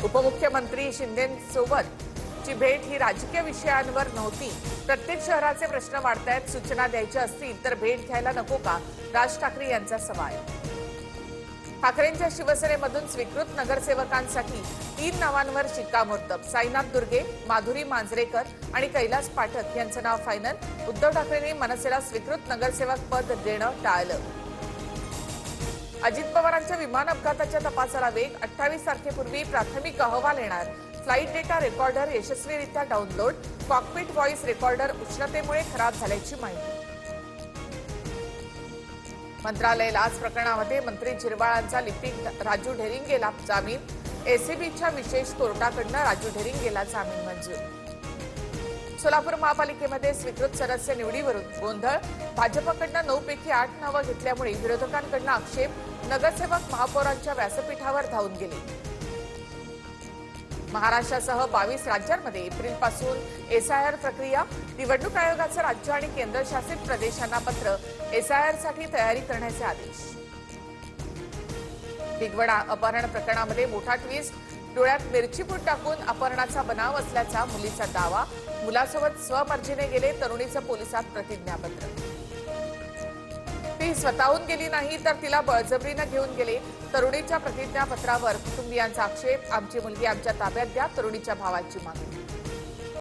उपमुख्यमंत्री शिंदेंसोबत ची भेट ही राजकीय विषयांवर नव्हती। प्रत्येक शहराचे प्रश्न वाढतायत, सूचना द्यायच्या असतील तर भेट घ्यायला नको का, राज ठाकरे यांचा सवाल। ठाकरेंच्या शिवसेनेमधून स्वीकृत नगरसेवकांसाठी 3 नावांवर शिक्कामोर्तब। साईनाथ दुर्गे, माधुरी मांजरेकर आणि कैलास पाठक यांचं नाव फायनल। उद्धव ठाकरेंनी मनसेला स्वीकृत नगरसेवक पद देणं टाळलं। अजित पवारांच्या विमान अपघाताच्या तपासाला वेग। 28 तारखेपूर्वी प्राथमिक अहवाल येणार। फ्लाइट डेटा रेकॉर्डर यशस्वीरित्या डाउनलोड। कॉकपिट व्हॉइस रेकॉर्डर उष्णतेमुळे खराब झाल्याची माहिती। मंत्रालय लाच प्रकरणामध्ये मंत्री झिरवाळांचा लिपिक राजू ढेरिंगेला जामीन। एसीबीच्या विशेष कोर्टाकडून राजू ढेरिंगेला जामीन मंजूर। सोलापूर महापालिकेमध्ये स्वीकृत सदस्य निवडीवरून गोंधळ। भाजपकडून 9 पैकी 8 नावं घेतल्यामुळे विरोधकांकडून आक्षेप। नगरसेवक महापौरांच्या व्यासपीठावर धावून गेले। महाराष्ट्रासह 22 राज्यांमध्ये एप्रिलपासून एसआयआर प्रक्रिया। निवडणूक आयोगाचं राज्य आणि केंद्रशासित प्रदेशांना पत्र। एसआयआरसाठी तयारी करण्याचे आदेश। भिगवण अपहरण प्रकरणामध्ये मोठा ट्विस्ट। डोळ्यात मिरचीपूड टाकून अपहरणाचा बनाव असल्याचा मुलीचा दावा। मुलासोबत स्वमर्जीने गेले, तरुणीचं पोलिसात प्रतिज्ञापत्र। ती स्वतःहून गेली नाही तर तिला बळजबरीने घेऊन गेले, तरुणीच्या प्रतिज्ञापत्रावर कुटुंबियांचा आक्षेप। आमची मुलगी आमच्या ताब्यात द्या, तरुणीच्या भावाची मागणी।